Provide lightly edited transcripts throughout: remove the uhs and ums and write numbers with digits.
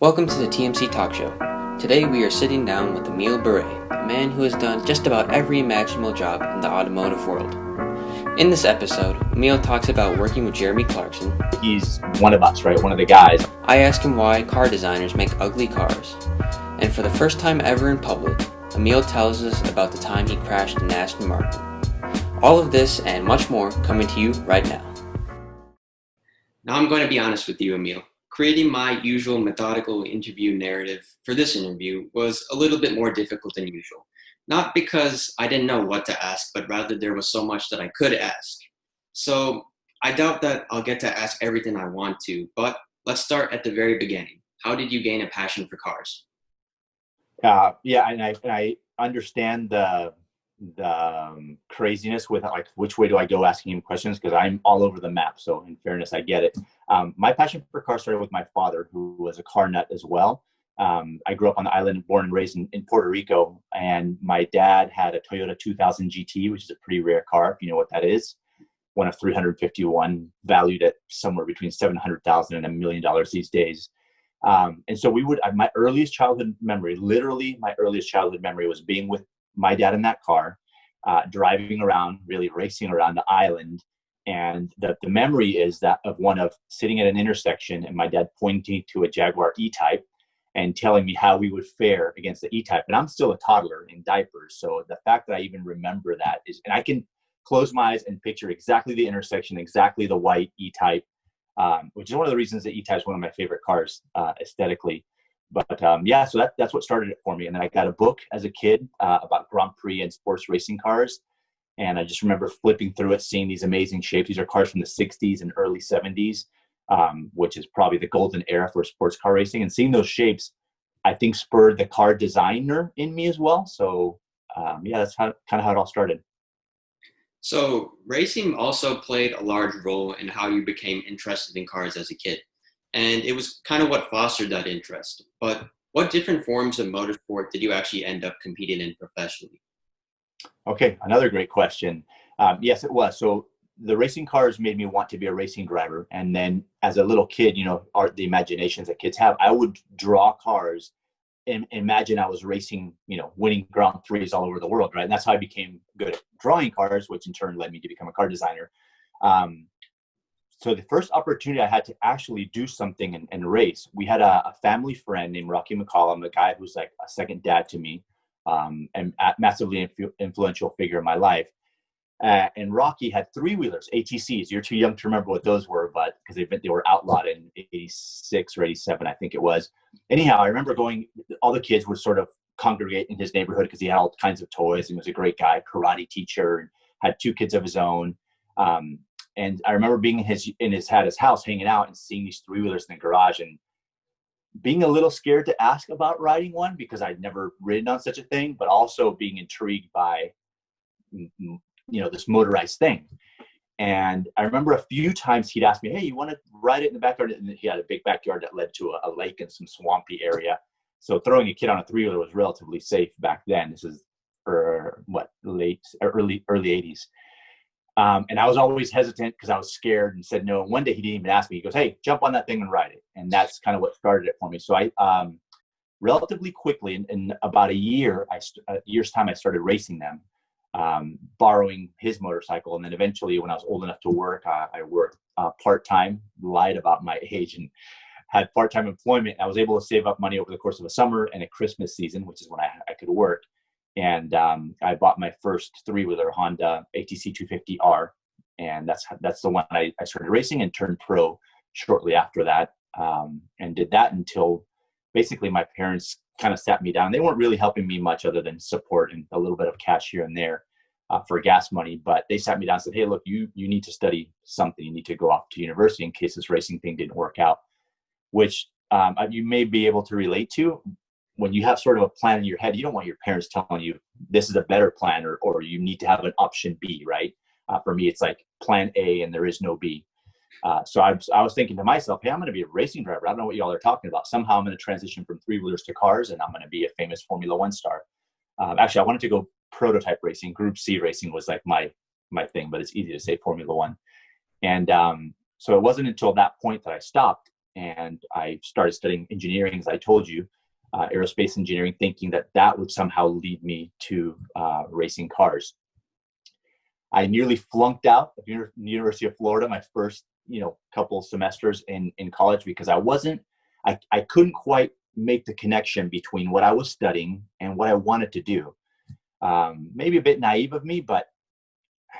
Welcome to the TMC Talk Show. Today we are sitting down with Emile Bouret, a man who has done just about every imaginable job in the automotive world. In this episode, Emile talks about working with Jeremy Clarkson. He's one of us, right? One of the guys. I ask him why car designers make ugly cars. And for the first time ever in public, Emile tells us about the time he crashed an Aston Martin. All of this and much more coming to you right now. Now I'm going to be honest with you, Emile. Creating my usual methodical interview narrative for this interview was a little bit more difficult than usual. Not because I didn't know what to ask, but rather there was so much that I could ask. So I doubt that I'll get to ask everything I want to, but let's start at the very beginning. How did you gain a passion for cars? And I understand the craziness with like which way do I go asking him questions, because I'm all over the map. So in fairness, I get it. My passion for cars started with my father, who was a car nut as well. I grew up on the island, born and raised in Puerto Rico, and my dad had a Toyota 2000 GT, which is a pretty rare car, if you know what that is. One of 351, valued at somewhere between $700,000 and $1 million these days. And so my earliest childhood memory, literally my earliest childhood memory, was being with my dad in that car, driving around, really racing around the island. And the memory is that of one of sitting at an intersection and my dad pointing to a Jaguar E-Type and telling me how we would fare against the E-Type. And I'm still a toddler in diapers. So the fact that I even remember that is, and I can close my eyes and picture exactly the intersection, exactly the white E-Type, which is one of the reasons that E-Type is one of my favorite cars aesthetically. But so that's what started it for me. And then I got a book as a kid about Grand Prix and sports racing cars. And I just remember flipping through it, seeing these amazing shapes. These are cars from the 60s and early 70s, which is probably the golden era for sports car racing. And seeing those shapes, I think, spurred the car designer in me as well. So that's kind of how it all started. So racing also played a large role in how you became interested in cars as a kid. And it was kind of what fostered that interest. But what different forms of motorsport did you actually end up competing in professionally? Okay, another great question. Yes, it was. So the racing cars made me want to be a racing driver. And then as a little kid, the imaginations that kids have, I would draw cars and imagine I was racing, winning Grand Prix all over the world, right? And that's how I became good at drawing cars, which in turn led me to become a car designer. So the first opportunity I had to actually do something and race, we had a family friend named Rocky McCollum, a guy who's like a second dad to me, and a massively influential figure in my life. And Rocky had three-wheelers, ATCs. You're too young to remember what those were, but because they were outlawed in 86 or 87, I think it was. Anyhow, I remember all the kids would sort of congregate in his neighborhood because he had all kinds of toys and was a great guy, karate teacher, and had two kids of his own. And I remember being in his house hanging out and seeing these three-wheelers in the garage and being a little scared to ask about riding one because I'd never ridden on such a thing, but also being intrigued by, this motorized thing. And I remember a few times he'd ask me, hey, you want to ride it in the backyard? And he had a big backyard that led to a lake and some swampy area. So throwing a kid on a three-wheeler was relatively safe back then. This is early 80s. And I was always hesitant because I was scared and said no. One day he didn't even ask me. He goes, hey, jump on that thing and ride it. And that's kind of what started it for me. So I relatively quickly, in about a year's time, I started racing them, borrowing his motorcycle. And then eventually when I was old enough to work, I worked part-time, lied about my age, and had part-time employment. I was able to save up money over the course of a summer and a Christmas season, which is when I could work. And I bought my first three-wheeler, Honda ATC 250R, and that's the one I started racing and turned pro shortly after that, and did that until basically my parents kind of sat me down. They weren't really helping me much other than support and a little bit of cash here and there for gas money, but they sat me down and said, hey, look, you need to study something. You need to go off to university in case this racing thing didn't work out, which you may be able to relate to. When you have sort of a plan in your head, you don't want your parents telling you this is a better plan or you need to have an option B, right? For me, it's like plan A and there is no B. So I was thinking to myself, hey, I'm going to be a racing driver. I don't know what y'all are talking about. Somehow I'm going to transition from three-wheelers to cars and I'm going to be a famous Formula One star. Actually, I wanted to go prototype racing. Group C racing was like my thing, but it's easy to say Formula One. And so it wasn't until that point that I stopped and I started studying engineering, as I told you, aerospace engineering, thinking that that would somehow lead me to racing cars. I nearly flunked out of the University of Florida my first, couple semesters in college because I couldn't quite make the connection between what I was studying and what I wanted to do. Maybe a bit naive of me, but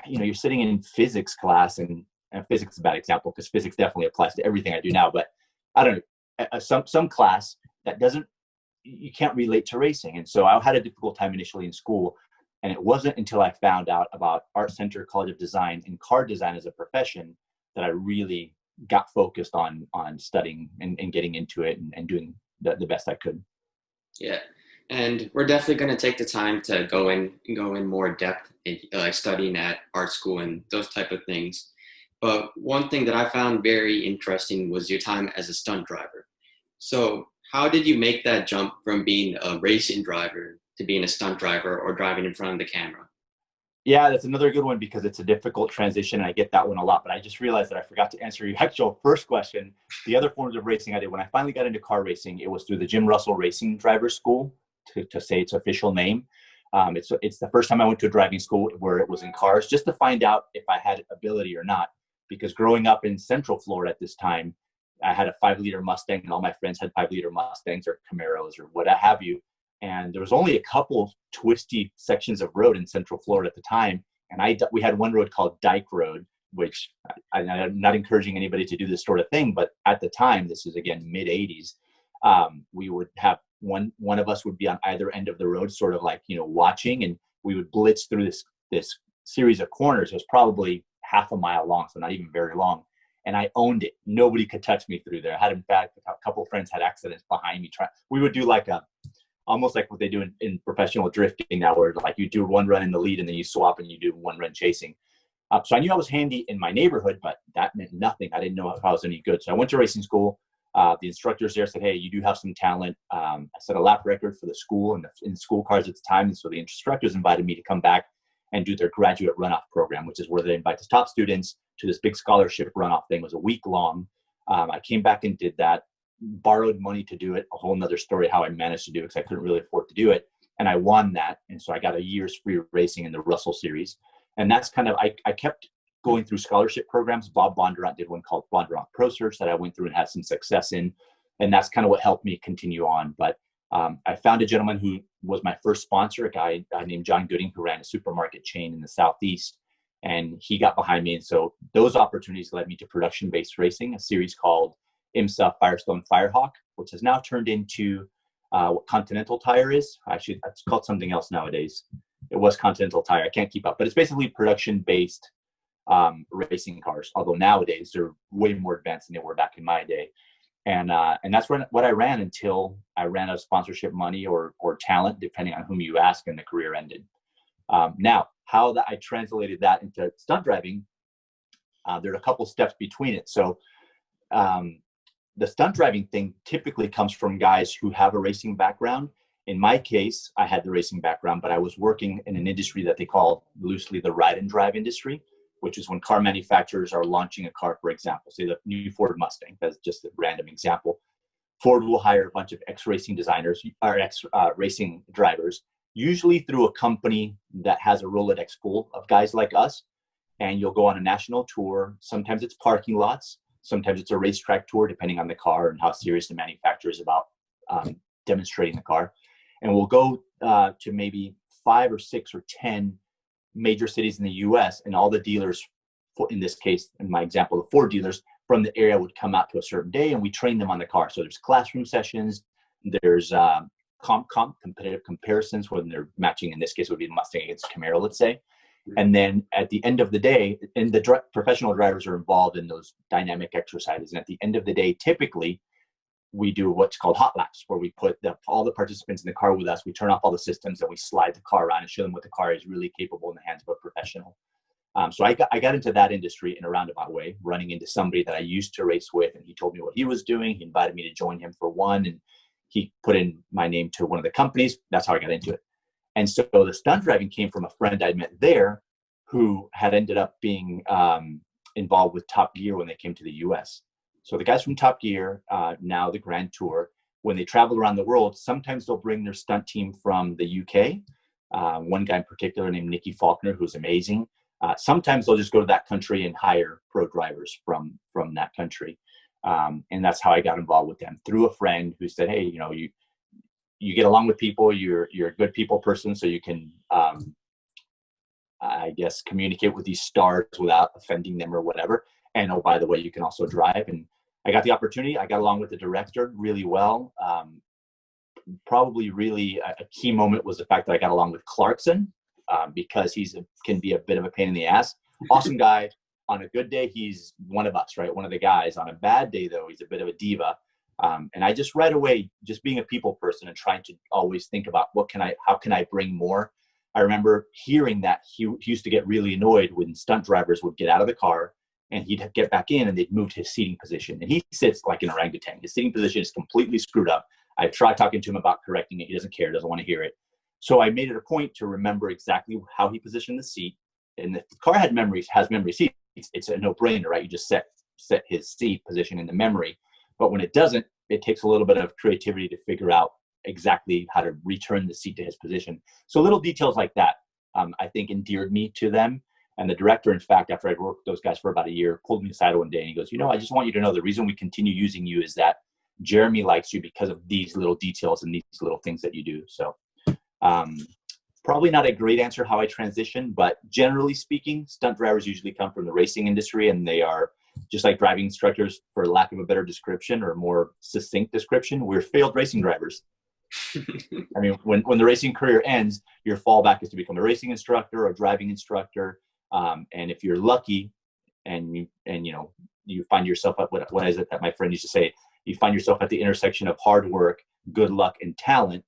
you're sitting in physics class, and physics is a bad example because physics definitely applies to everything I do now. But I don't know, some class that you can't relate to racing. And so I had a difficult time initially in school. And it wasn't until I found out about Art Center College of Design and car design as a profession that I really got focused on studying and getting into it and doing the best I could. Yeah. And we're definitely going to take the time to go in more depth in like studying at art school and those type of things. But one thing that I found very interesting was your time as a stunt driver. So how did you make that jump from being a racing driver to being a stunt driver or driving in front of the camera? Yeah, that's another good one because it's a difficult transition, and I get that one a lot. But I just realized that I forgot to answer your actual first question. The other forms of racing I did when I finally got into car racing, it was through the Jim Russell Racing Driver School, to say its official name. It's the first time I went to a driving school where it was in cars, just to find out if I had ability or not. Because growing up in Central Florida at this time, I had a 5-liter Mustang, and all my friends had 5-liter Mustangs or Camaros or what have you. And there was only a couple twisty sections of road in Central Florida at the time. And we had one road called Dyke Road, which I'm not encouraging anybody to do this sort of thing. But at the time, this is again, mid 80s, we would have one of us would be on either end of the road, sort of like, watching, and we would blitz through this series of corners. It was probably half a mile long, so not even very long. And I owned it. Nobody could touch me through there. I had, in fact, a couple of friends had accidents behind me. We would do almost like what they do in professional drifting now, where like you do one run in the lead and then you swap and you do one run chasing. So I knew I was handy in my neighborhood, but that meant nothing. I didn't know if I was any good. So I went to racing school. The instructors there said, "Hey, you do have some talent." I set a lap record for the school and in school cars at the time. And so the instructors invited me to come back and do their graduate runoff program, which is where they invite the top students to this big scholarship runoff thing. It was a week long. I came back and did that. Borrowed money to do it, a whole nother story how I managed to do it because I couldn't really afford to do it. And I won that. And so I got a year's free racing in the Russell series. And that's kind of, I kept going through scholarship programs. Bob Bondurant did one called Bondurant Pro Search that I went through and had some success in. And that's kind of what helped me continue on. But I found a gentleman who was my first sponsor, a guy named John Gooding, who ran a supermarket chain in the Southeast. And he got behind me. And so those opportunities led me to production-based racing, a series called IMSA Firestone Firehawk, which has now turned into what Continental Tire is. Actually, it's called something else nowadays. It was Continental Tire. I can't keep up, but it's basically production-based racing cars. Although nowadays they're way more advanced than they were back in my day. And that's what I ran until I ran out of sponsorship money or talent, depending on whom you ask, and the career ended. Now, how I translated that into stunt driving, there are a couple steps between it. So the stunt driving thing typically comes from guys who have a racing background. In my case, I had the racing background, but I was working in an industry that they call loosely the ride and drive industry, which is when car manufacturers are launching a car, for example, say the new Ford Mustang. That's just a random example. Ford will hire a bunch of ex-racing designers or ex-racing drivers, usually through a company that has a Rolodex full of guys like us. And you'll go on a national tour. Sometimes it's parking lots. Sometimes it's a racetrack tour, depending on the car and how serious the manufacturer is about demonstrating the car. And we'll go to maybe 5 or 6 or 10 major cities in the U.S. and all the dealers, in this case, in my example, the Ford dealers from the area would come out to a certain day, and we train them on the car. So there's classroom sessions, there's competitive comparisons when they're matching. In this case, it would be Mustang against Camaro, let's say. And then at the end of the day, and the professional drivers are involved in those dynamic exercises. And at the end of the day, typically, we do what's called hot laps, where we put all the participants in the car with us. We turn off all the systems and we slide the car around and show them what the car is really capable in the hands of a professional. So I got into that industry in a roundabout way, running into somebody that I used to race with, and he told me what he was doing. He invited me to join him for one, and he put in my name to one of the companies. That's how I got into it. And so the stunt driving came from a friend I met there who had ended up being involved with Top Gear when they came to the U.S. So the guys from Top Gear, now the Grand Tour, when they travel around the world, sometimes they'll bring their stunt team from the UK. One guy in particular named Nicky Faulkner, who's amazing. Sometimes they'll just go to that country and hire pro drivers from that country. And that's how I got involved with them, through a friend who said, hey, you get along with people, you're a good people person, so you can, I guess, communicate with these stars without offending them or whatever. And oh, by the way, you can also drive. And I got the opportunity. I got along with the director really well. Probably really a key moment was the fact that I got along with Clarkson, because can be a bit of a pain in the ass. Awesome guy. On a good day, he's one of us, right? One of the guys. On a bad day, though, he's a bit of a diva. And I just right away, just being a people person and trying to always think about how can I bring more? I remember hearing that he used to get really annoyed when stunt drivers would get out of the car and he'd get back in and they'd moved his seating position. And he sits like an orangutan. His seating position is completely screwed up. I tried talking to him about correcting it. He doesn't care, doesn't want to hear it. So I made it a point to remember exactly how he positioned the seat. And if the car has memory seats, it's a no-brainer, right? You just set his seat position in the memory. But when it doesn't, it takes a little bit of creativity to figure out exactly how to return the seat to his position. So little details like that, I think, endeared me to them. And the director, in fact, after I'd worked with those guys for about a year, pulled me aside one day and he goes, I just want you to know the reason we continue using you is that Jeremy likes you because of these little details and these little things that you do. So probably not a great answer how I transitioned, but generally speaking, stunt drivers usually come from the racing industry, and they are just like driving instructors, for lack of a better description or more succinct description, we're failed racing drivers. I mean, when the racing career ends, your fallback is to become a racing instructor or a driving instructor. And if you're lucky and you find yourself at what is it that my friend used to say, you find yourself at the intersection of hard work, good luck, and talent,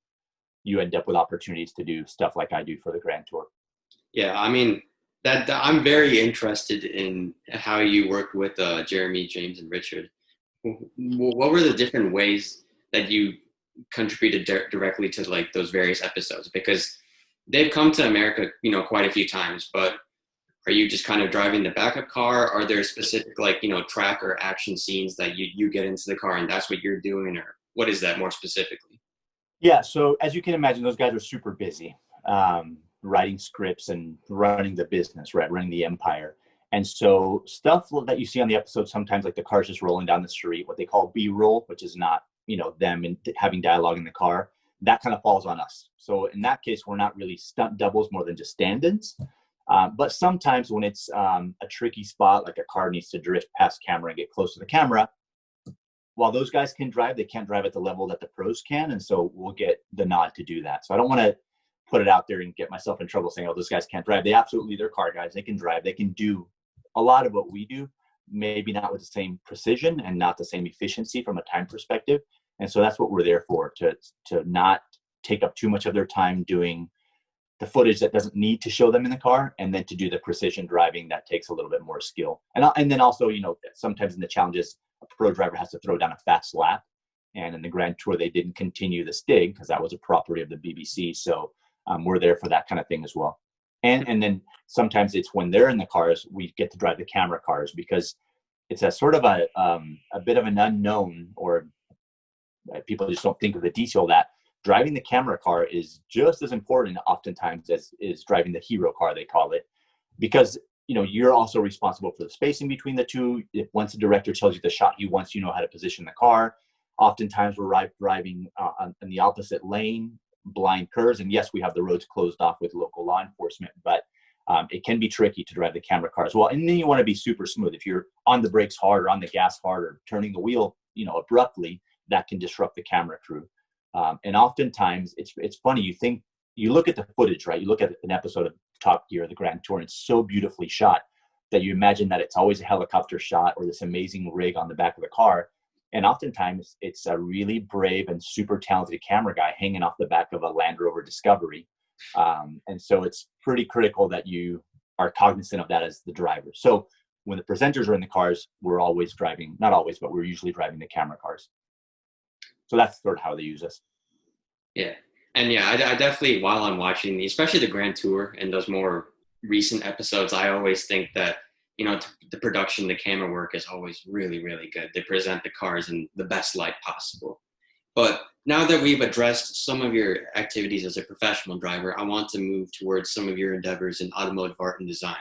you end up with opportunities to do stuff like I do for the Grand Tour. Yeah, I mean, that I'm very interested in how you worked with Jeremy, James, and Richard. What were the different ways that you contributed directly to like those various episodes? Because they've come to America, quite a few times, but are you just kind of driving the backup car? Are there specific track or action scenes that you get into the car and that's what you're doing, or what is that more specifically? Yeah, so as you can imagine, those guys are super busy, writing scripts and running the business, right? Running the empire. And so stuff that you see on the episode, sometimes like the car's just rolling down the street, what they call B-roll, which is not, them and having dialogue in the car, that kind of falls on us. So in that case, we're not really stunt doubles more than just stand-ins. But sometimes when it's a tricky spot, like a car needs to drift past camera and get close to the camera, while those guys can drive, they can't drive at the level that the pros can. And so we'll get the nod to do that. So I don't want to put it out there and get myself in trouble saying, oh, those guys can't drive. They're car guys. They can drive. They can do a lot of what we do, maybe not with the same precision and not the same efficiency from a time perspective. And so that's what we're there for, to not take up too much of their time doing the footage that doesn't need to show them in the car, and then to do the precision driving that takes a little bit more skill. And then also, sometimes in the challenges, a pro driver has to throw down a fast lap. And in the Grand Tour, they didn't continue the Stig because that was a property of the BBC. So we're there for that kind of thing as well. And then sometimes it's when they're in the cars, we get to drive the camera cars, because it's a sort of a bit of an unknown, or people just don't think of the detail that driving the camera car is just as important oftentimes as is driving the hero car, they call it, because you're also responsible for the spacing between the two. If once the director tells you the shot he wants, you know how to position the car. Oftentimes we're driving in the opposite lane, blind curves, and yes, we have the roads closed off with local law enforcement, but it can be tricky to drive the camera car as well. And then you want to be super smooth. If you're on the brakes hard or on the gas hard or turning the wheel, abruptly, that can disrupt the camera crew. And oftentimes it's funny. You look at the footage, right? You look at an episode of Top Gear, the Grand Tour, and it's so beautifully shot that you imagine that it's always a helicopter shot or this amazing rig on the back of the car. And oftentimes it's a really brave and super talented camera guy hanging off the back of a Land Rover Discovery. And so it's pretty critical that you are cognizant of that as the driver. So when the presenters are in the cars, we're always driving, not always, but we're usually driving the camera cars. So that's sort of how they use us. Yeah. And yeah, I definitely, while I'm watching especially the Grand Tour and those more recent episodes, I always think that, the production, the camera work is always really, really good. They present the cars in the best light possible. But now that we've addressed some of your activities as a professional driver, I want to move towards some of your endeavors in automotive art and design.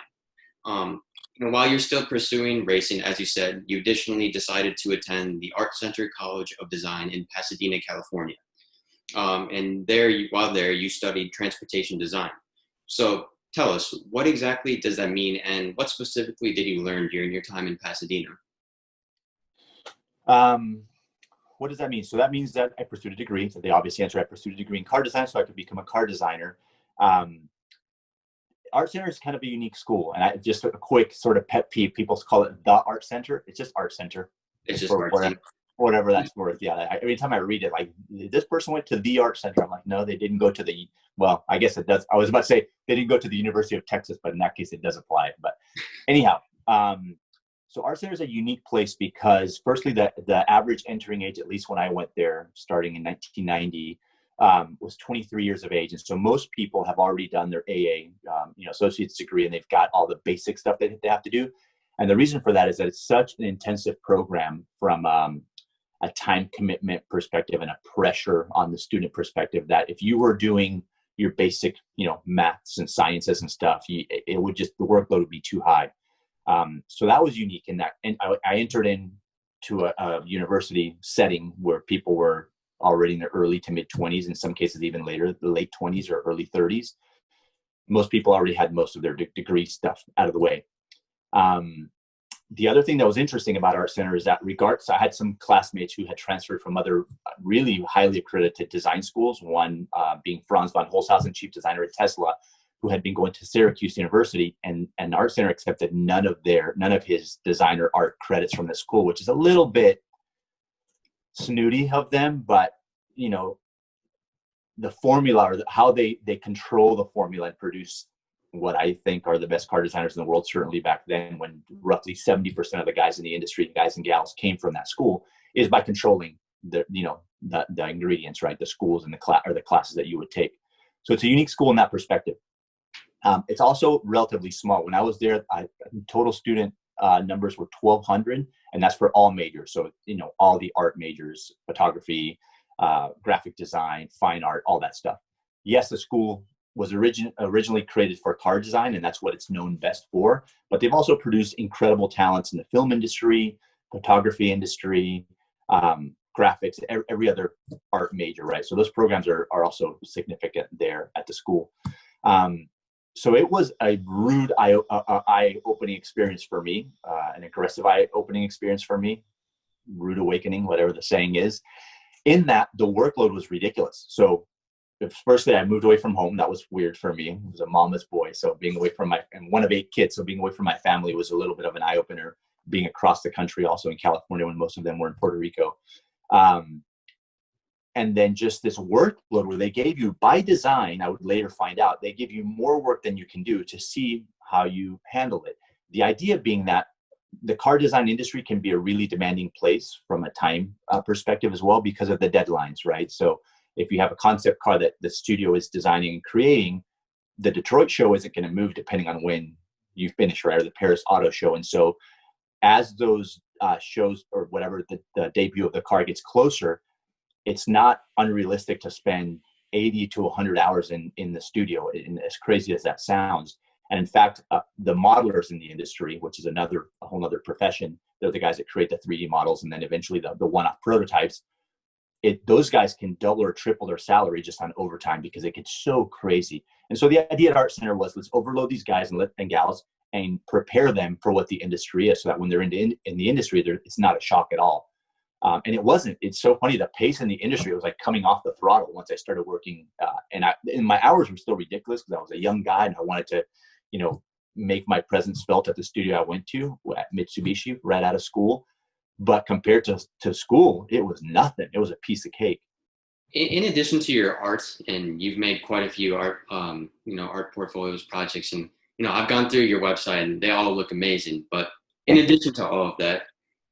While you're still pursuing racing, as you said, you additionally decided to attend the Art Center College of Design in Pasadena, California. And while there, you studied transportation design. So tell us, what exactly does that mean, and what specifically did you learn during your time in Pasadena? What does that mean? So that means that I pursued a degree. So the obvious answer, I pursued a degree in car design so I could become a car designer. Art Center is kind of a unique school. And just a quick sort of pet peeve, people call it the Art Center. It's just Art Center. It's just Art Center. Whatever that's worth. Yeah. Every time I read it, like, this person went to the Art Center. I'm like, no, they didn't go to well, I guess it does. I was about to say they didn't go to the University of Texas, but in that case, it does apply. But anyhow, so Art Center is a unique place because, firstly, the average entering age, at least when I went there, starting in 1990, was 23 years of age. And so most people have already done their AA, associate's degree, and they've got all the basic stuff that they have to do. And the reason for that is that it's such an intensive program from a time commitment perspective and a pressure on the student perspective that if you were doing your basic, maths and sciences and stuff, the workload would be too high. So that was unique in that. And I entered into a university setting where people were already in their early to mid 20s, in some cases even later, the late 20s or early 30s. Most people already had most of their degree stuff out of the way. The other thing that was interesting about Art Center is that I had some classmates who had transferred from other really highly accredited design schools, one being Franz von Holzhausen, chief designer at Tesla, who had been going to Syracuse University, and Art Center accepted none of his designer art credits from the school, which is a little bit snooty of them, but the formula, or how they control the formula and produce what I think are the best car designers in the world, certainly back then, when roughly 70% of the guys in the industry, guys and gals, came from that school, is by controlling the ingredients, right? The schools and the classes that you would take. So it's a unique school in that perspective. It's also relatively small. When I was there, total student numbers were 1,200, and that's for all majors. So, all the art majors, photography, graphic design, fine art, all that stuff. Yes, the school was originally created for car design, and that's what it's known best for. But they've also produced incredible talents in the film industry, photography industry, graphics, every other art major, right? So those programs are also significant there at the school. So it was a rude eye-opening experience for me, an aggressive eye-opening experience for me, rude awakening, whatever the saying is, in that the workload was ridiculous. So firstly, I moved away from home. That was weird for me. I was a mama's boy. So being away from and one of 8 kids, so being away from my family was a little bit of an eye-opener, being across the country, also in California when most of them were in Puerto Rico. And then just this workload where they gave you, by design, I would later find out, they give you more work than you can do to see how you handle it. The idea being that the car design industry can be a really demanding place from a time perspective as well, because of the deadlines, right? So if you have a concept car that the studio is designing and creating, the Detroit show isn't going to move depending on when you finish, right? Or the Paris Auto Show. And so as those shows, or whatever, the debut of the car gets closer, it's not unrealistic to spend 80 to 100 hours in the studio, as crazy as that sounds. And in fact, the modelers in the industry, which is a whole other profession, they're the guys that create the 3D models and then eventually the one-off prototypes. Those guys can double or triple their salary just on overtime because it gets so crazy. And so the idea at Art Center was, let's overload these guys and gals and prepare them for what the industry is, so that when they're in the industry, it's not a shock at all. And it wasn't. It's so funny. The pace in the industry was like coming off the throttle once I started working. And my hours were still ridiculous because I was a young guy and I wanted to, make my presence felt at the studio I went to at Mitsubishi right out of school. But compared to school, it was nothing. It was a piece of cake. In addition to your art, and you've made quite a few art, art portfolios, projects, and I've gone through your website and they all look amazing. But in addition to all of that,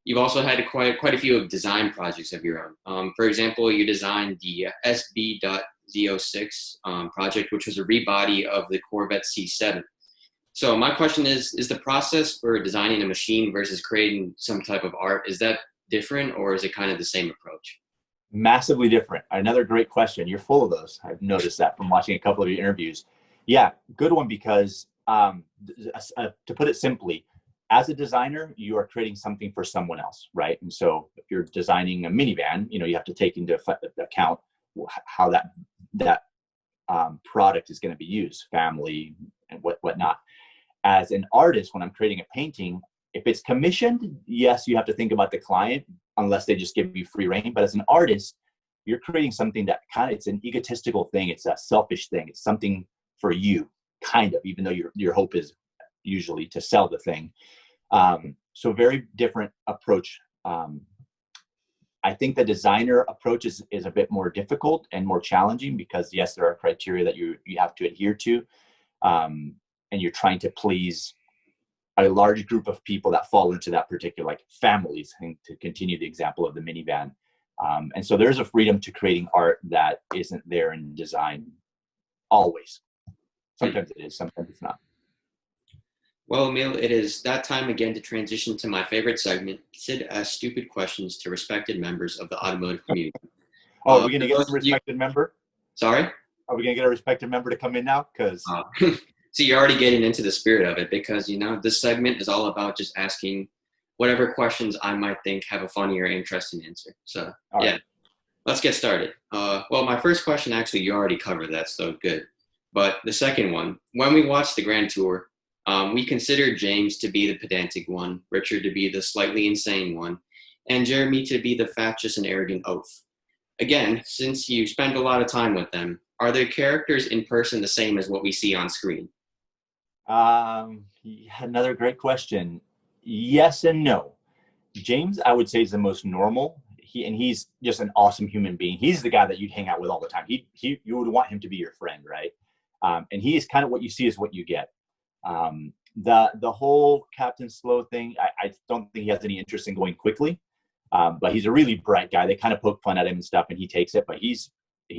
you've also had quite a few design projects of your own. For example, you designed the SB.Z06 project, which was a rebody of the Corvette C7. So my question is the process for designing a machine versus creating some type of art, is that different, or is it kind of the same approach? Massively different. Another great question. You're full of those. I've noticed that from watching a couple of your interviews. Yeah, good one, because to put it simply, as a designer, you are creating something for someone else, right? And so if you're designing a minivan, you have to take into account how that product is going to be used, family and whatnot. As an artist, when I'm creating a painting, if it's commissioned, yes, you have to think about the client, unless they just give you free reign. But as an artist, you're creating something that it's an egotistical thing. It's a selfish thing. It's something for you, kind of, even though your hope is usually to sell the thing. So very different approach. I think the designer approach is a bit more difficult and more challenging, because yes, there are criteria that you have to adhere to. And you're trying to please a large group of people that fall into that particular, like families, and to continue the example of the minivan. And so there's a freedom to creating art that isn't there in design always. Sometimes it is, sometimes it's not. Well, Emile, it is that time again to transition to my favorite segment. Sid asks stupid questions to respected members of the automotive community. Oh, are we going to get a respected member? Sorry? Are we going to get a respected member to come in now? Because see, you're already getting into the spirit of it, because, this segment is all about just asking whatever questions I might think have a funny or interesting answer. So, yeah, let's get started. Well, my first question, actually, you already covered that, so good. But the second one, when we watched the Grand Tour, we considered James to be the pedantic one, Richard to be the slightly insane one, and Jeremy to be the factious and arrogant oaf. Again, since you spent a lot of time with them, are their characters in person the same as what we see on screen? Another great question. Yes and no. James, I would say, is the most normal. He's just an awesome human being. He's the guy that you'd hang out with all the time. You would want him to be your friend, right? And he is kind of what you see is what you get. The whole Captain Slow thing, I don't think he has any interest in going quickly. But he's a really bright guy. They kind of poke fun at him and stuff, and he takes it. But he's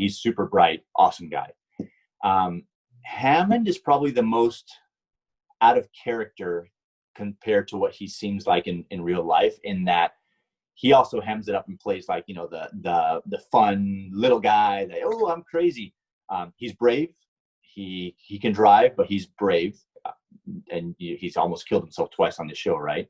super bright, awesome guy. Hammond is probably the most out of character compared to what he seems like in real life, in that he also hems it up and plays like, the fun little guy that, oh, I'm crazy. He's brave. He can drive, but he's brave. And he's almost killed himself twice on the show, right?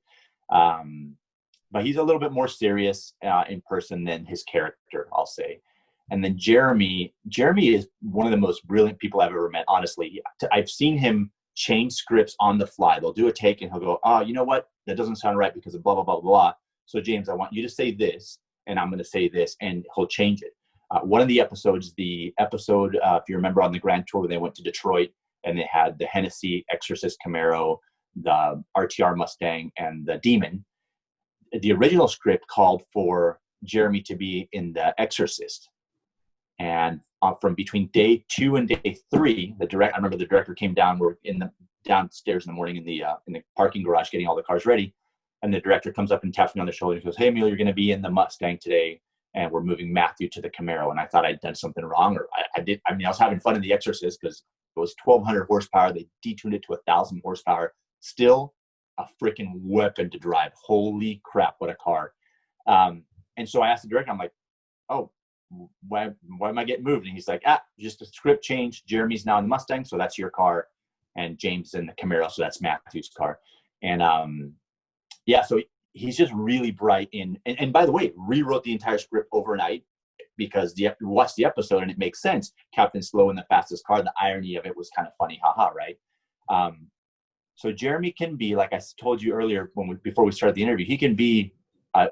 But he's a little bit more serious in person than his character, I'll say. And then Jeremy is one of the most brilliant people I've ever met, honestly. I've seen him change scripts on the fly. They'll do a take and he'll go, oh, you know what? That doesn't sound right because of blah, blah, blah, blah. So James, I want you to say this, and I'm going to say this, and he'll change it. One of the episodes, if you remember on the Grand Tour, when they went to Detroit and they had the Hennessy Exorcist Camaro, the RTR Mustang, and the Demon, the original script called for Jeremy to be in the Exorcist. And from between day 2 and day 3, I remember the director came down. We're downstairs in the morning in the parking garage getting all the cars ready, and the director comes up and taps me on the shoulder and goes, "Hey, Emile, you're going to be in the Mustang today, and we're moving Matthew to the Camaro." And I thought I'd done something wrong, or I did. I was having fun in the Exorcist because it was 1,200 horsepower. They detuned it to 1,000 horsepower. Still a freaking weapon to drive. Holy crap, what a car! And so I asked the director, I'm like, "Oh, why am I getting moved?" And he's like, just a script change. Jeremy's now in the Mustang, so that's your car, and James in the Camaro, so that's Matthew's car. And so he's just really bright and by the way, rewrote the entire script overnight, because you watch the episode and it makes sense. Captain Slow in the fastest car, the irony of it was kind of funny, haha, right? So Jeremy can be, like I told you earlier before we started the interview, he can be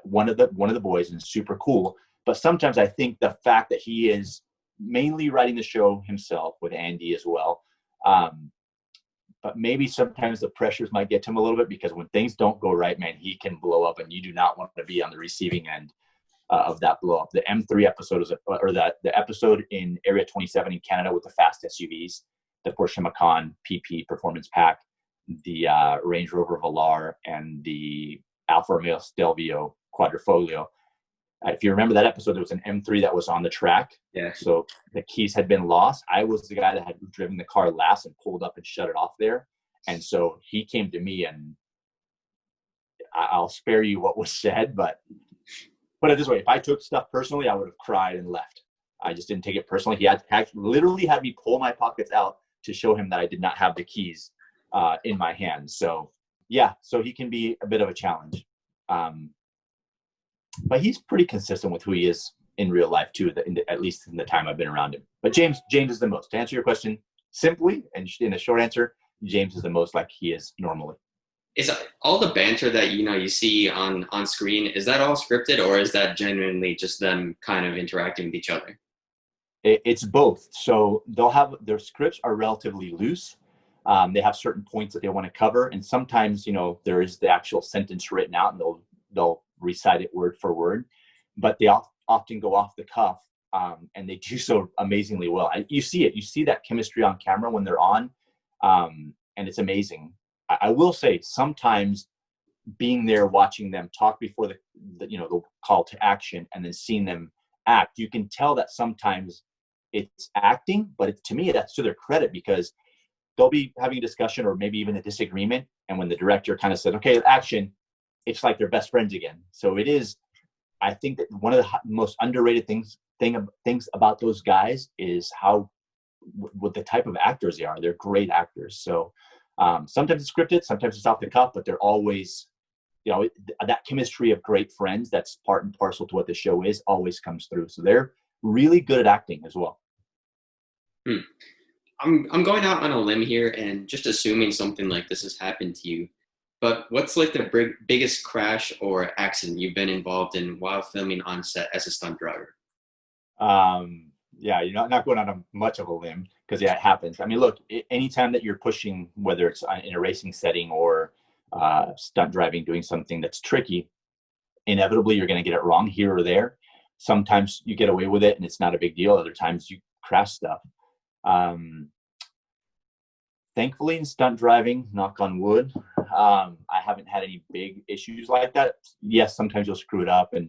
one of the boys and super cool. But sometimes I think the fact that he is mainly writing the show himself with Andy as well, but maybe sometimes the pressures might get to him a little bit, because when things don't go right, man, he can blow up, and you do not want to be on the receiving end of that blow up. The M3 episode the episode in Area 27 in Canada with the fast SUVs, the Porsche Macan PP Performance Pack, the Range Rover Velar, and the Alfa Romeo Stelvio Quadrifoglio. If you remember that episode, there was an M3 that was on the track. Yeah. So the keys had been lost. I was the guy that had driven the car last and pulled up and shut it off there. And so he came to me, and I'll spare you what was said, but put it this way: if I took stuff personally, I would have cried and left. I just didn't take it personally. He had literally had me pull my pockets out to show him that I did not have the keys in my hands. So yeah, so he can be a bit of a challenge. But he's pretty consistent with who he is in real life too, at least in the time I've been around him. But James is the most. To answer your question simply and in a short answer, James is the most like he is normally. Is all the banter that you see on screen, is that all scripted, or is that genuinely just them kind of interacting with each other? It's both. So they'll have their scripts are relatively loose. They have certain points that they want to cover, and sometimes there is the actual sentence written out, and they'll recite it word for word. But they often go off the cuff, and they do so amazingly well. You see it. You see that chemistry on camera when they're on, and it's amazing. I will say sometimes being there, watching them talk before the call to action, and then seeing them act, you can tell that sometimes it's acting, but to me that's to their credit, because they'll be having a discussion or maybe even a disagreement, and when the director kind of said, "Okay, action," it's like they're best friends again. So it is. I think that one of the most underrated things about those guys is what the type of actors they are. They're great actors. So sometimes it's scripted, sometimes it's off the cuff, but they're always, that chemistry of great friends that's part and parcel to what the show is always comes through. So they're really good at acting as well. I'm going out on a limb here and just assuming something like this has happened to you. But what's like the biggest crash or accident you've been involved in while filming on set as a stunt driver? Yeah, you're not going on much of a limb, because it happens. I mean, look, anytime that you're pushing, whether it's in a racing setting or stunt driving, doing something that's tricky, inevitably you're going to get it wrong here or there. Sometimes you get away with it and it's not a big deal. Other times you crash stuff. Thankfully, in stunt driving, knock on wood, I haven't had any big issues like that. Yes, sometimes you'll screw it up, and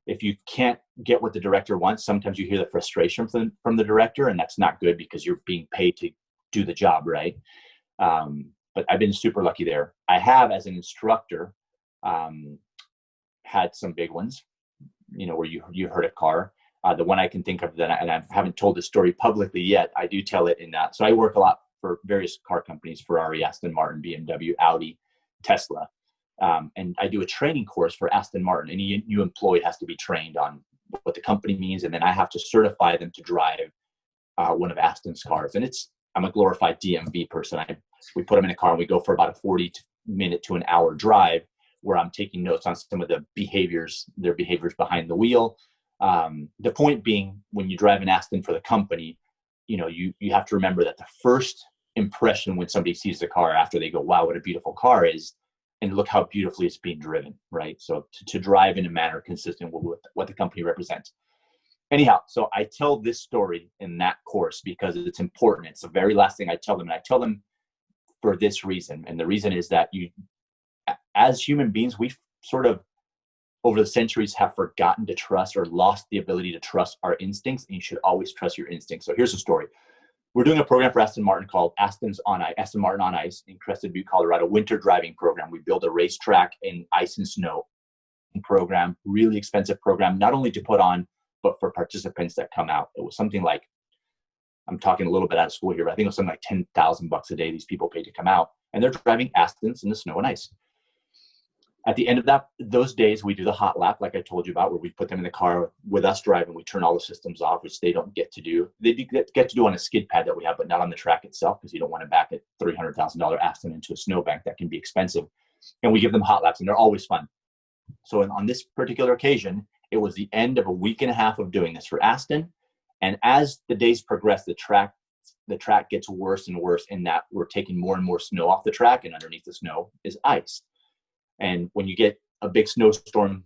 if you can't get what the director wants, sometimes you hear the frustration from the director, and that's not good because you're being paid to do the job, right? But I've been super lucky there. I have, as an instructor, had some big ones, where you hurt a car. The one I can think of that, and I haven't told this story publicly yet, I do tell it in that. So I work a lot for various car companies: Ferrari, Aston Martin, BMW, Audi, Tesla. And I do a training course for Aston Martin. Any new employee has to be trained on what the company means, and then I have to certify them to drive one of Aston's cars. And I'm a glorified DMV person. We put them in a car and we go for about a 40-minute to an hour drive, where I'm taking notes on some of their behaviors behind the wheel. The point being, when you drive an Aston for the company, you have to remember that the first impression when somebody sees the car after they go, "Wow, what a beautiful car," is, and look how beautifully it's being driven, right? So to drive in a manner consistent with what the company represents. Anyhow, so I tell this story in that course because it's important. It's the very last thing I tell them. And I tell them for this reason. And the reason is that as human beings, we sort of, over the centuries, have forgotten to trust or lost the ability to trust our instincts. And you should always trust your instincts. So here's the story. We're doing a program for Aston Martin called Aston Martin on Ice in Crested Butte, Colorado, winter driving program. We build a racetrack in ice and snow program, really expensive program, not only to put on, but for participants that come out. It was something like, I'm talking a little bit out of school here, but I think it was something like $10,000 a day these people paid to come out, and they're driving Astons in the snow and ice. At the end of those days, we do the hot lap, like I told you about, where we put them in the car with us driving. We turn all the systems off, which they don't get to do. They get to do on a skid pad that we have, but not on the track itself, because you don't want to back a $300,000 Aston into a snowbank. That can be expensive. And we give them hot laps, and they're always fun. So on this particular occasion, it was the end of a week and a half of doing this for Aston. And as the days progress, the track gets worse and worse, in that we're taking more and more snow off the track, and underneath the snow is ice. And when you get a big snowstorm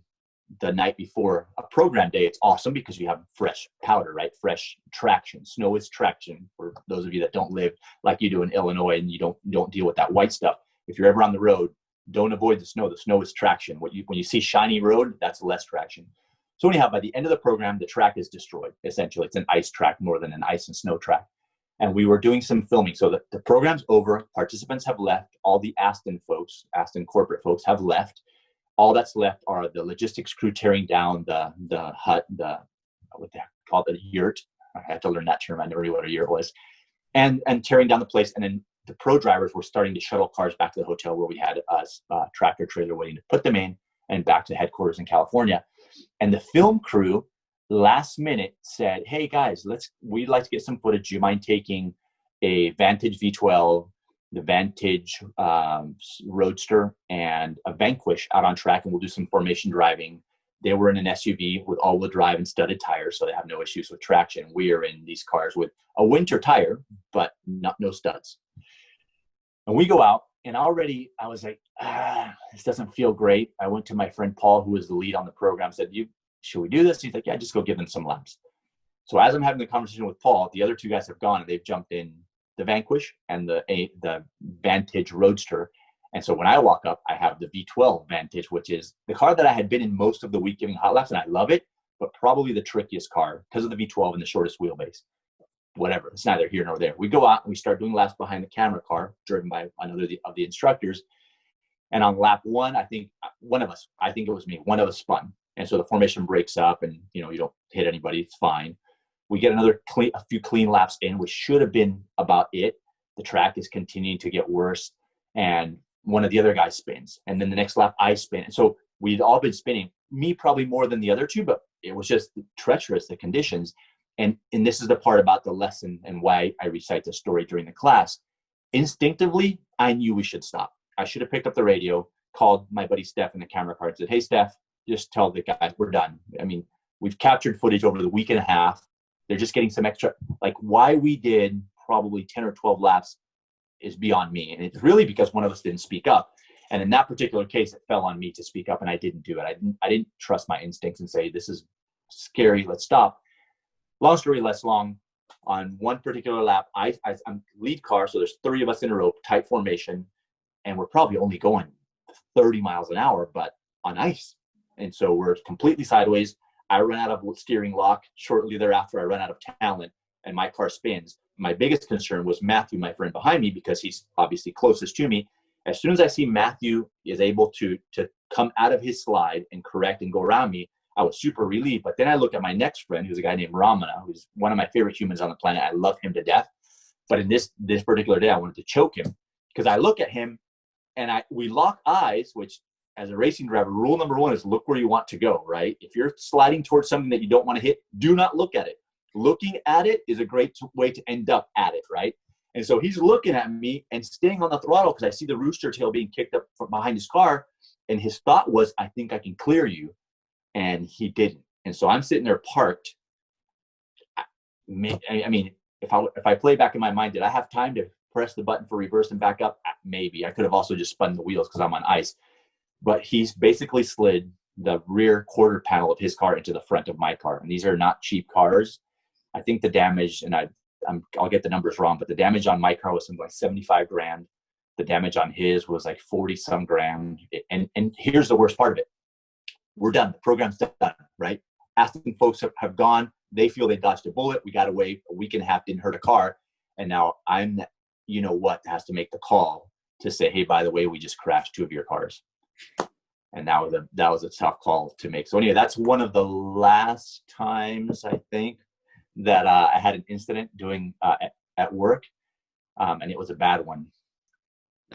the night before a program day, it's awesome because you have fresh powder, right? Fresh traction. Snow is traction. For those of you that don't live like you do in Illinois and you don't deal with that white stuff, if you're ever on the road, don't avoid the snow. The snow is traction. When you see shiny road, that's less traction. So anyhow, by the end of the program, the track is destroyed. Essentially, it's an ice track more than an ice and snow track. and we were doing some filming. So the program's over. Participants have left. All the Aston corporate folks have left. All that's left are the logistics crew tearing down the hut, what they call it, a yurt. I had to learn that term. I never knew what a yurt was. And tearing down the place. And then the pro drivers were starting to shuttle cars back to the hotel where we had a tractor trailer waiting to put them in, and back to headquarters in California. And the film crew last minute said, hey guys, we'd like to get some footage. Do you mind taking a Vantage V12, the Vantage Roadster, and a Vanquish out on track, and we'll do some formation driving. They were in an SUV with all-wheel drive and studded tires, so they have no issues with traction. We are in these cars with a winter tire, but no studs. And we go out, and already I was like, this doesn't feel great. I went to my friend Paul, who was the lead on the program, said, should we do this? He's like, yeah, just go give them some laps. So as I'm having the conversation with Paul, the other two guys have gone, and they've jumped in the Vanquish and the Vantage Roadster. And so when I walk up, I have the V12 Vantage, which is the car that I had been in most of the week giving hot laps, and I love it, but probably the trickiest car because of the V12 and the shortest wheelbase. Whatever, it's neither here nor there. We go out and we start doing laps behind the camera car, driven by another of the instructors. And on lap one, I think it was me, one of us spun. And so the formation breaks up, and you don't hit anybody, it's fine. We get a few clean laps in, which should have been about it. The track is continuing to get worse, and one of the other guys spins, and then the next lap I spin. And so we'd all been spinning, me probably more than the other two, but it was just treacherous, the conditions. And this is the part about the lesson and why I recite the story during the class. Instinctively, I knew we should stop. I should have picked up the radio, called my buddy Steph in the camera car, and said, hey, Steph, just tell the guys we're done. I mean, we've captured footage over the week and a half. They're just getting some extra, like why we did probably 10 or 12 laps is beyond me. And it's really because one of us didn't speak up. And in that particular case, it fell on me to speak up, and I didn't do it. I didn't trust my instincts and say, this is scary, let's stop. Long story less long, on one particular lap, I'm lead car, so there's 3 of us in a row, tight formation, and we're probably only going 30 miles an hour, but on ice. And so we're completely sideways. I run out of steering lock. Shortly thereafter, I run out of talent, and my car spins. My biggest concern was Matthew, my friend behind me, because he's obviously closest to me. As soon as I see Matthew is able to come out of his slide and correct and go around me, I was super relieved. But then I look at my next friend, who's a guy named Ramana, who's one of my favorite humans on the planet. I love him to death. But in this particular day, I wanted to choke him, because I look at him and we lock eyes, which as a racing driver, rule number 1 is look where you want to go, right? If you're sliding towards something that you don't want to hit, do not look at it. Looking at it is a great way to end up at it, right? And so he's looking at me and staying on the throttle because I see the rooster tail being kicked up from behind his car. And his thought was, I think I can clear you. And he didn't. And so I'm sitting there parked. I mean, if I play back in my mind, did I have time to press the button for reverse and back up? Maybe. I could have also just spun the wheels because I'm on ice. But he's basically slid the rear quarter panel of his car into the front of my car. And these are not cheap cars. I think the damage, and I'll get the numbers wrong, but the damage on my car was something like 75 grand. The damage on his was like 40 some grand. And here's the worst part of it. We're done. The program's done, right? Aston folks have gone. They feel they dodged a bullet. We got away a week and a half, didn't hurt a car. And now I'm, has to make the call to say, hey, by the way, we just crashed 2 of your cars. And that was a tough call to make. So anyway, that's one of the last times, I think, that I had an incident doing at work. And it was a bad one.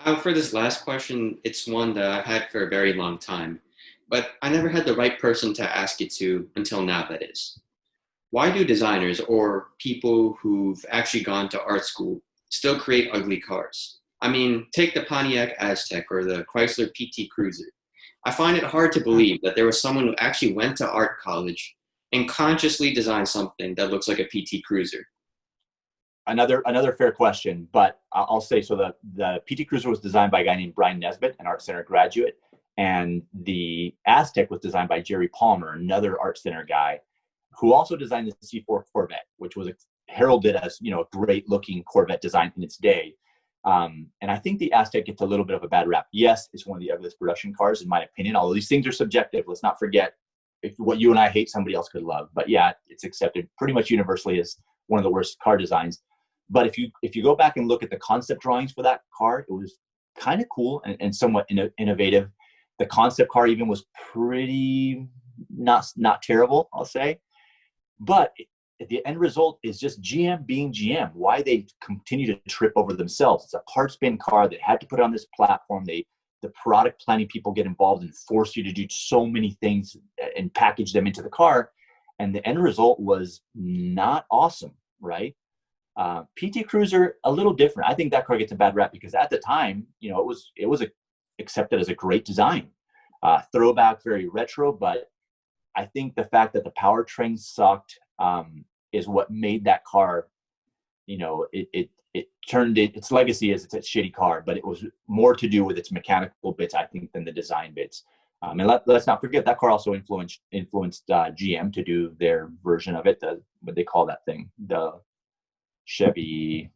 Now, for this last question, it's one that I've had for a very long time, but I never had the right person to ask it to until now, that is. Why do designers or people who've actually gone to art school still create ugly cars? I mean, take the Pontiac Aztec or the Chrysler PT Cruiser. I find it hard to believe that there was someone who actually went to art college and consciously designed something that looks like a PT Cruiser. Another fair question, but I'll say, so the PT Cruiser was designed by a guy named Brian Nesbitt, an Art Center graduate, and the Aztec was designed by Jerry Palmer, another Art Center guy, who also designed the C4 Corvette, which was heralded as a great looking Corvette design in its day. And I think the Aztec gets a little bit of a bad rap. Yes, it's one of the ugliest production cars, in my opinion, although these things are subjective. Let's not forget, if what you and I hate, somebody else could love. But yeah, it's accepted pretty much universally as one of the worst car designs. But if you go back and look at the concept drawings for that car, it was kind of cool and somewhat innovative. The concept car even was pretty not terrible, I'll say. But the end result is just GM being GM. Why they continue to trip over themselves. It's a hard spin car that had to put on this platform. The product planning people get involved and force you to do so many things and package them into the car. And the end result was not awesome, right? PT Cruiser, a little different. I think that car gets a bad rap because at the time, you know, it was accepted as a great design. Throwback, very retro, but I think the fact that the powertrain sucked is what made that car, you know, it turned its legacy as it's a shitty car, but it was more to do with its mechanical bits, I think, than the design bits. And let's not forget that car also influenced GM to do their version of it. What they call that thing, the Chevy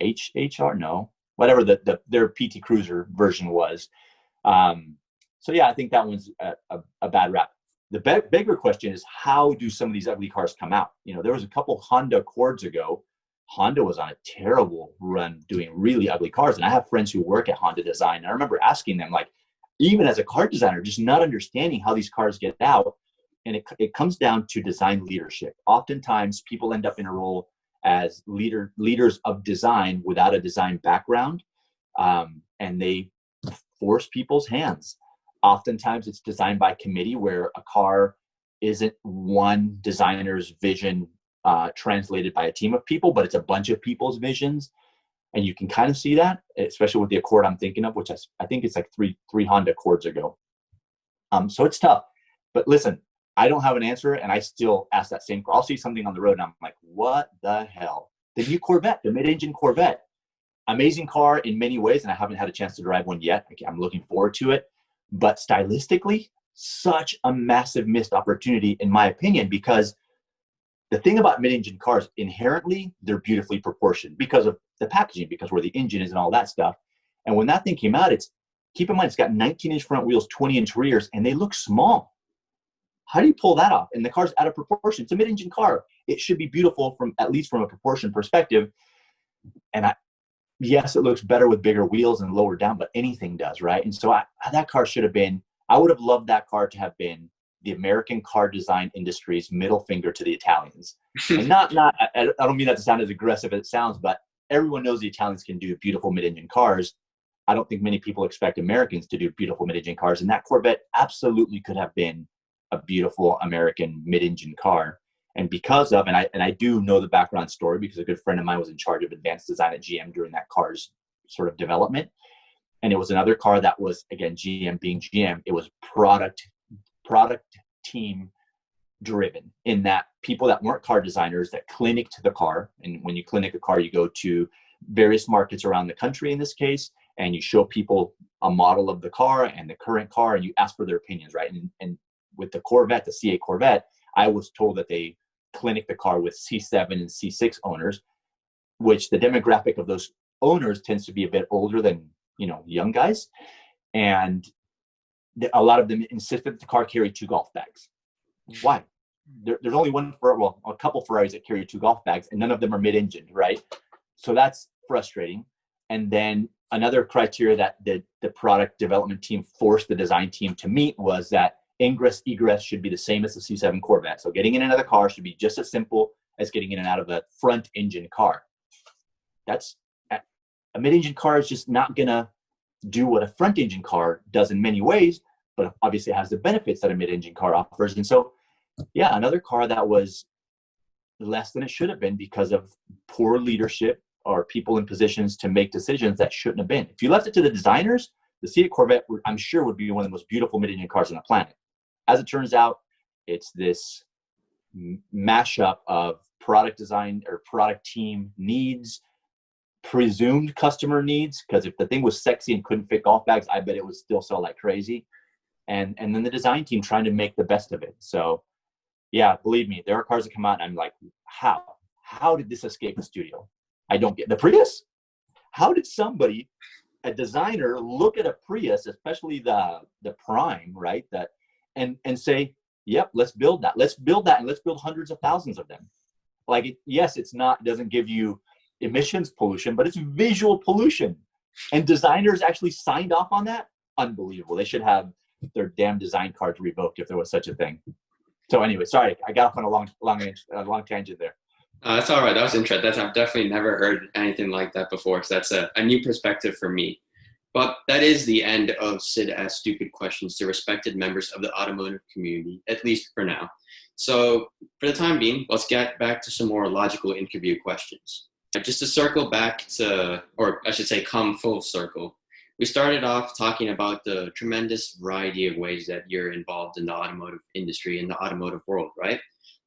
HR, no, whatever their PT Cruiser version was. So yeah, I think that one's a bad rap. The bigger question is, how do some of these ugly cars come out? You know, there was a couple Honda Accords ago. Honda was on a terrible run doing really ugly cars. And I have friends who work at Honda Design. And I remember asking them, like, even as a car designer, just not understanding how these cars get out. And it comes down to design leadership. Oftentimes people end up in a role as leaders of design without a design background. And they force people's hands. Oftentimes it's designed by committee, where a car isn't one designer's vision translated by a team of people, but it's a bunch of people's visions. And you can kind of see that, especially with the Accord I'm thinking of, which I think it's like three Honda Accords ago. So it's tough. But listen, I don't have an answer, and I still ask that same car. I'll see something on the road, and I'm like, what the hell? The new Corvette, the mid-engine Corvette. Amazing car in many ways, and I haven't had a chance to drive one yet. I'm looking forward to it. But stylistically, such a massive missed opportunity, in my opinion, because the thing about mid-engine cars, inherently, they're beautifully proportioned because of the packaging, because where the engine is and all that stuff. And when that thing came out, keep in mind, it's got 19-inch front wheels, 20-inch rears, and they look small. How do you pull that off? And the car's out of proportion. It's a mid-engine car. It should be beautiful at least from a proportion perspective. And yes, it looks better with bigger wheels and lower down, but anything does, right? And so that car should have been, I would have loved that car to have been the American car design industry's middle finger to the Italians. And I don't mean that to sound as aggressive as it sounds, but everyone knows the Italians can do beautiful mid-engine cars. I don't think many people expect Americans to do beautiful mid-engine cars. And that Corvette absolutely could have been a beautiful American mid-engine car. And because of, and I do know the background story, because a good friend of mine was in charge of advanced design at GM during that car's sort of development. And it was another car that was, again, GM being GM, it was product team driven, in that people that weren't car designers that clinicked the car. And when you clinic a car, you go to various markets around the country in this case, and you show people a model of the car and the current car, and you ask for their opinions, right? And with the Corvette, the C8 Corvette, I was told that they clinic the car with C7 and C6 owners, which the demographic of those owners tends to be a bit older than, you know, young guys. And a lot of them insisted that the car carry 2 golf bags. Why? There's only a couple Ferraris that carry 2 golf bags, and none of them are mid-engine, right? So that's frustrating. And then another criteria that the product development team forced the design team to meet was that ingress egress should be the same as the C7 Corvette. So getting in and out of the car should be just as simple as getting in and out of a front engine car. That's a mid-engine car is just not gonna do what a front engine car does in many ways, but obviously it has the benefits that a mid-engine car offers. And so, yeah, another car that was less than it should have been because of poor leadership or people in positions to make decisions that shouldn't have been. If you left it to the designers, the C8 Corvette, I'm sure, would be one of the most beautiful mid-engine cars on the planet. As it turns out, it's this mashup of product design or product team needs, presumed customer needs, because if the thing was sexy and couldn't fit golf bags, I bet it would still sell like crazy. And then the design team trying to make the best of it. So yeah, believe me, there are cars that come out and I'm like, how did this escape the studio? I don't get the Prius. How did somebody, a designer, look at a Prius, especially the Prime, right? And say, yep, let's build that. Let's build that, and let's build hundreds of thousands of them. Like, yes, it's not, doesn't give you emissions pollution, but it's visual pollution. And designers actually signed off on that. Unbelievable. They should have their damn design cards revoked if there was such a thing. So anyway, sorry, I got off on a long tangent there. That's all right. That was interesting. I've definitely never heard anything like that before. So that's a new perspective for me. But that is the end of Sid Asks Stupid Questions to respected members of the automotive community, at least for now. So for the time being, let's get back to some more logical interview questions. Just to circle back to, or I should say come full circle, we started off talking about the tremendous variety of ways that you're involved in the automotive industry, in the automotive world, right?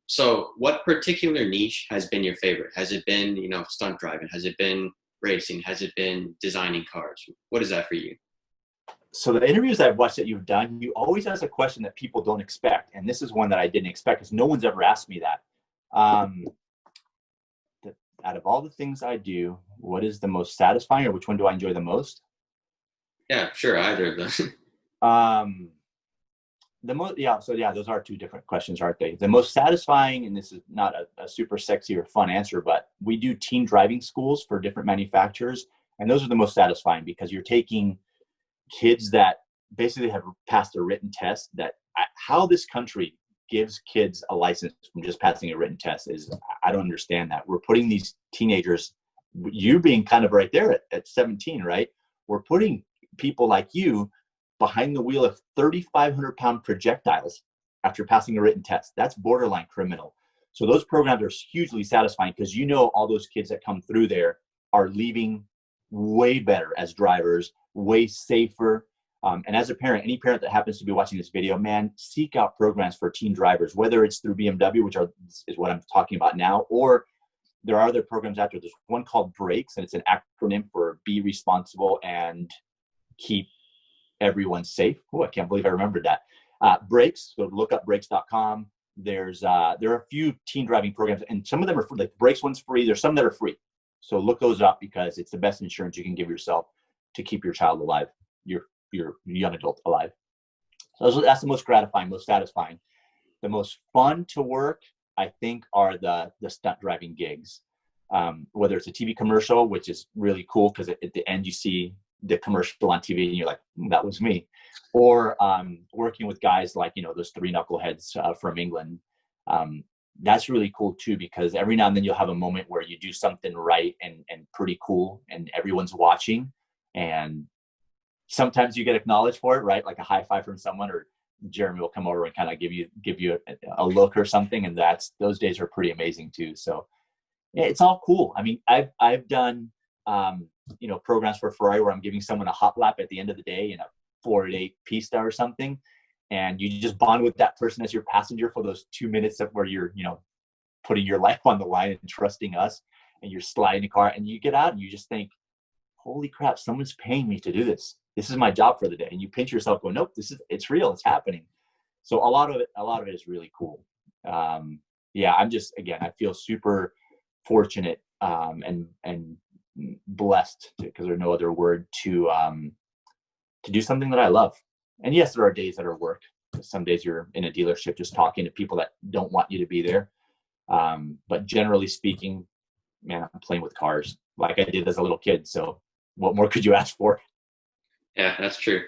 So what particular niche has been your favorite? Has it been, stunt driving? Has it been racing? Has it been designing cars? What is that for you? So the interviews I've watched that you've done, you always ask a question that people don't expect. And this is one that I didn't expect because no one's ever asked me that. Out of all the things I do, what is the most satisfying, or which one do I enjoy the most? Yeah, sure. Either of those. Those are two different questions, aren't they? The most satisfying, and this is not a super sexy or fun answer, but we do team driving schools for different manufacturers. And those are the most satisfying because you're taking kids that basically have passed a written test. How this country gives kids a license from just passing a written test is, I don't understand that. We're putting these teenagers, you being kind of right there at 17, right? We're putting people like you behind the wheel of 3,500-pound projectiles after passing a written test. That's borderline criminal. So those programs are hugely satisfying because all those kids that come through there are leaving way better as drivers, way safer. And as a parent, any parent that happens to be watching this video, man, seek out programs for teen drivers, whether it's through BMW, which is what I'm talking about now, or there are other programs out there. There's one called BRAKES, and it's an acronym for Be Responsible and Keep Everyone Safe. Oh, I can't believe I remembered that. BRAKES, so look up brakes.com. There are a few teen driving programs, and some of them are free. Like BRAKES one's free. There's some that are free. So look those up because it's the best insurance you can give yourself to keep your child alive, your young adult alive. So that's the most gratifying, most satisfying. The most fun to work, I think, are the stunt driving gigs. Whether it's a TV commercial, which is really cool because at the end you see the commercial on TV and you're like, that was me. Or working with guys like, those three knuckleheads from England. That's really cool too, because every now and then you'll have a moment where you do something right and pretty cool and everyone's watching, and sometimes you get acknowledged for it, right? Like a high five from someone, or Jeremy will come over and kind of give you a look or something. And those days are pretty amazing too. So yeah, it's all cool. I mean, I've done, programs for Ferrari where I'm giving someone a hot lap at the end of the day in a 4.8 pista or something. And you just bond with that person as your passenger for those 2 minutes where you're, putting your life on the line and trusting us, and you're sliding the car, and you get out and you just think, holy crap, someone's paying me to do this. This is my job for the day. And you pinch yourself going, nope, it's real. It's happening. So a lot of it is really cool. I feel super fortunate and blessed, because there's no other word, to do something that I love. And yes, there are days that are work. Some days you're in a dealership just talking to people that don't want you to be there. But generally speaking, man, I'm playing with cars like I did as a little kid. So what more could you ask for? Yeah, that's true.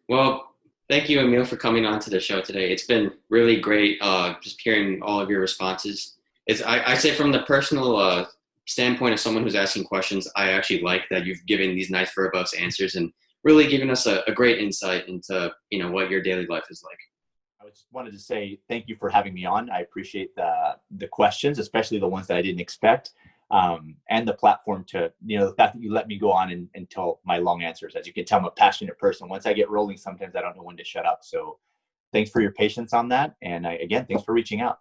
Well, thank you, Emile, for coming on to the show today. It's been really great just hearing all of your responses. I say from the personal standpoint of someone who's asking questions, I actually like that you've given these nice verbose answers and really given us a great insight into what your daily life is like. I just wanted to say thank you for having me on. I appreciate the questions, especially the ones that I didn't expect, and the platform to, the fact that you let me go on and tell my long answers. As you can tell, I'm a passionate person. Once I get rolling, sometimes I don't know when to shut up. So thanks for your patience on that. And again, thanks for reaching out.